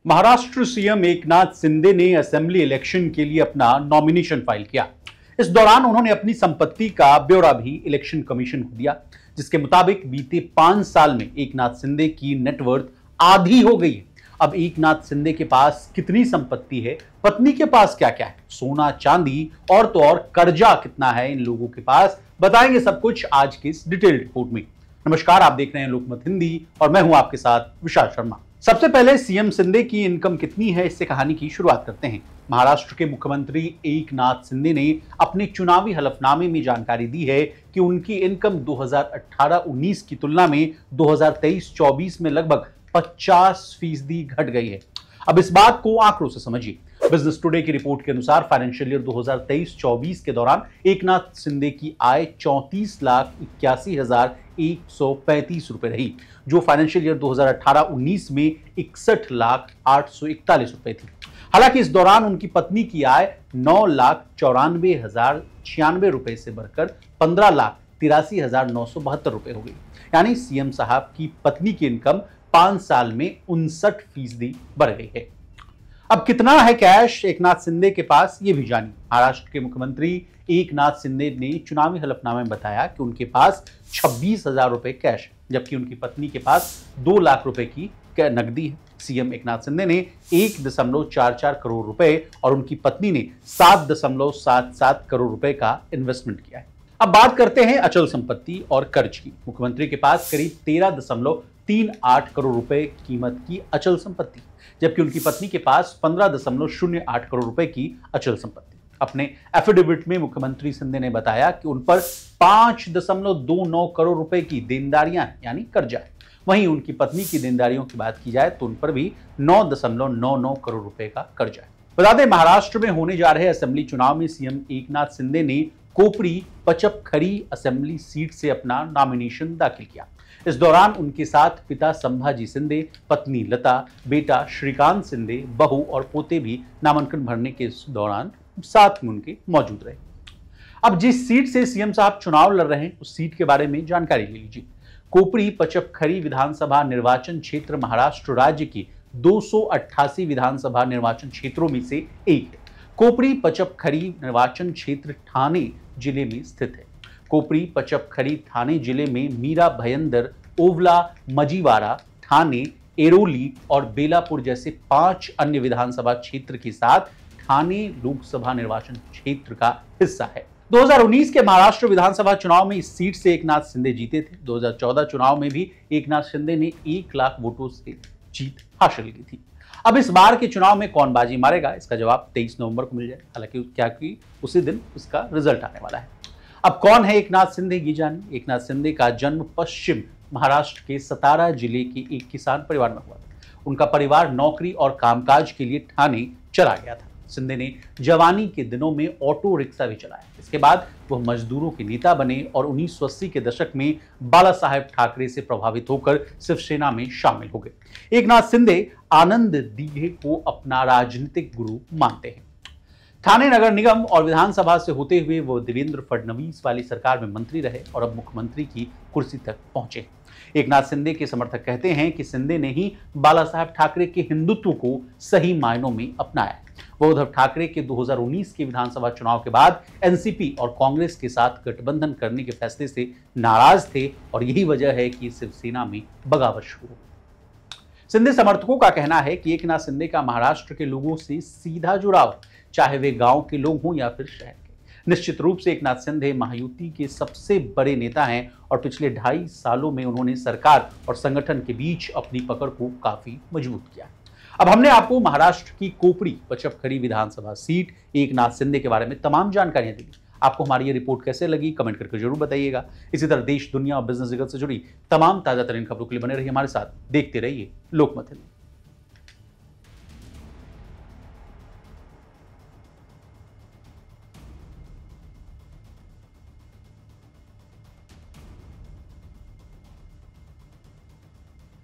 Maharashtra CM Eknath Shinde ने assembly election के लिए अपना नॉमिनेशन फाइल किया। इस दौरान उन्होंने अपनी संपत्ति का ब्यौरा भी इलेक्शन कमीशन को दिया, जिसके मुताबिक बीते 5 साल में एकनाथ शिंदे की नेटवर्थ आधी हो गई है। अब एकनाथ शिंदे के पास कितनी संपत्ति है, पत्नी के पास क्या क्या है, सोना चांदी और तो और कर्जा कितना है इन लोगों के पास, बताएंगे सब कुछ आज की इस डिटेल रिपोर्ट में। नमस्कार, आप देख रहे हैं लोकमत हिंदी और मैं हूं आपके साथ विशाल शर्मा। सबसे पहले सीएम शिंदे की इनकम कितनी है, इससे कहानी की शुरुआत करते हैं। महाराष्ट्र के मुख्यमंत्री एकनाथ शिंदे ने अपने चुनावी हलफनामे में जानकारी दी है कि उनकी इनकम 2018-19 की तुलना में 2023-24 में लगभग 50% घट गई है। अब इस बात को आंकड़ों से समझिए। बिजनेस टुडे की रिपोर्ट के अनुसार फाइनेंशियल ईयर 2023-24 के दौरान एकनाथ शिंदे की आय 34,81,135 रुपए रही, जो फाइनेंशियल ईयर 2018-19 में 61,841 रुपए थी। हालांकि इस दौरान उनकी पत्नी की आय 9,94,096 रुपए से बढ़कर 15,83,972 रुपए हो गई। यानी सीएम साहब की पत्नी की इनकम 5 साल में 59% बढ़ गई है। अब कितना है कैश एकनाथ शिंदे के पास, ये भी जानिए। महाराष्ट्र के मुख्यमंत्री एकनाथ शिंदे ने चुनावी हलफनामे में बताया कि उनके पास 26,000 रुपए कैश है, जबकि उनकी पत्नी के पास 2 लाख रुपए की नकदी है। सीएम एकनाथ शिंदे ने 1.44 करोड़ रुपए और उनकी पत्नी ने 7.77 करोड़ रुपए का इन्वेस्टमेंट किया है। अब बात करते हैं अचल संपत्ति और कर्ज की। मुख्यमंत्री के पास करीब 13.38 करोड़ रुपए कीमत की अचल संपत्ति, जबकि उनकी पत्नी के पास 15.08 करोड़ रुपए की अचल संपत्ति। अपने एफिडेविट में मुख्यमंत्री शिंदे ने बताया कि उन पर 5.29 करोड़ रुपए की देनदारियां यानी कर्जा है। वहीं उनकी पत्नी की देनदारियों की बात की जाए तो उन पर भी 9.99 करोड़ रुपए का कर्जा है। बता दें, महाराष्ट्र में होने जा रहे असेंबली चुनाव में सीएम एकनाथ शिंदे ने कोपरी पचपखरी असेंबली सीट से अपना नॉमिनेशन दाखिल किया। इस दौरान उनके साथ पिता संभाजी शिंदे, पत्नी लता, बेटा श्रीकांत शिंदे, बहू और पोते भी नामांकन भरने के दौरान साथ में उनके मौजूद रहे। अब जिस सीट से सीएम साहब चुनाव लड़ रहे हैं उस सीट के बारे में जानकारी ले लीजिए। कोपरी पचपखरी विधानसभा निर्वाचन क्षेत्र महाराष्ट्र राज्य की 288 विधानसभा निर्वाचन क्षेत्रों में से एक है। कोपरी पचपखरी निर्वाचन क्षेत्र ठाणे जिले में स्थित है। कोपरी पचपखरी ठाणे जिले में मीरा भयंदर, ओवला, मजीवाड़ा, ठाणे, एरोली और बेलापुर जैसे 5 अन्य विधानसभा क्षेत्र के साथ ठाणे लोकसभा निर्वाचन क्षेत्र का हिस्सा है। 2019 के महाराष्ट्र विधानसभा चुनाव में इस सीट से एकनाथ शिंदे जीते थे। 2014 चुनाव में भी एकनाथ शिंदे ने 1 लाख वोटों से जीत हासिल की थी। अब इस बार के चुनाव में कौन बाजी मारेगा, इसका जवाब 23 नवंबर को मिल जाए। हालांकि क्या कि उसी दिन उसका रिजल्ट आने वाला है। अब कौन है एकनाथ शिंदे, ये जानिए। एकनाथ शिंदे का जन्म पश्चिम महाराष्ट्र के सतारा जिले के एक किसान परिवार में हुआ था। उनका परिवार नौकरी और कामकाज के लिए ठाणे चला गया था। शिंदे ने जवानी के दिनों में ऑटो रिक्शा भी चलाया। इसके बाद वह मजदूरों के नेता बने और 1980 के दशक में बाला साहेब ठाकरे से प्रभावित होकर शिवसेना में शामिल हो गए। एकनाथ शिंदे आनंद दीघे को अपना राजनीतिक गुरु मानते हैं। ठाणे नगर निगम और विधानसभा से होते हुए वो देवेंद्र फडणवीस वाली सरकार में मंत्री रहे और अब मुख्यमंत्री की कुर्सी तक पहुंचे। एकनाथ शिंदे के समर्थक कहते हैं कि शिंदे ने ही बाला साहेब ठाकरे के हिंदुत्व को सही मायनों में अपनाया। वो उद्धव ठाकरे के 2019 के विधानसभा चुनाव के बाद एनसीपी और कांग्रेस के साथ गठबंधन करने के फैसले से नाराज थे और यही वजह है कि शिवसेना में बगावत शुरू हो। शिंदे समर्थकों का कहना है कि एकनाथ शिंदे का महाराष्ट्र के लोगों से सीधा जुड़ाव, चाहे वे गांव के लोग हों या फिर शहर के। निश्चित रूप से एकनाथ शिंदे महायुति के सबसे बड़े नेता हैं और पिछले 2.5 सालों में उन्होंने सरकार और संगठन के बीच अपनी पकड़ को काफी मजबूत किया। अब हमने आपको महाराष्ट्र की कोपरी पचपखरी विधानसभा सीट एकनाथ शिंदे के बारे में तमाम जानकारियां दी। आपको हमारी ये रिपोर्ट कैसे लगी, कमेंट करके जरूर बताइएगा। इसी तरह देश, दुनिया और बिजनेस जगत से जुड़ी तमाम ताजा तरीन खबरों के लिए बने रहिए हमारे साथ। देखते रहिए लोकमत हिंदी।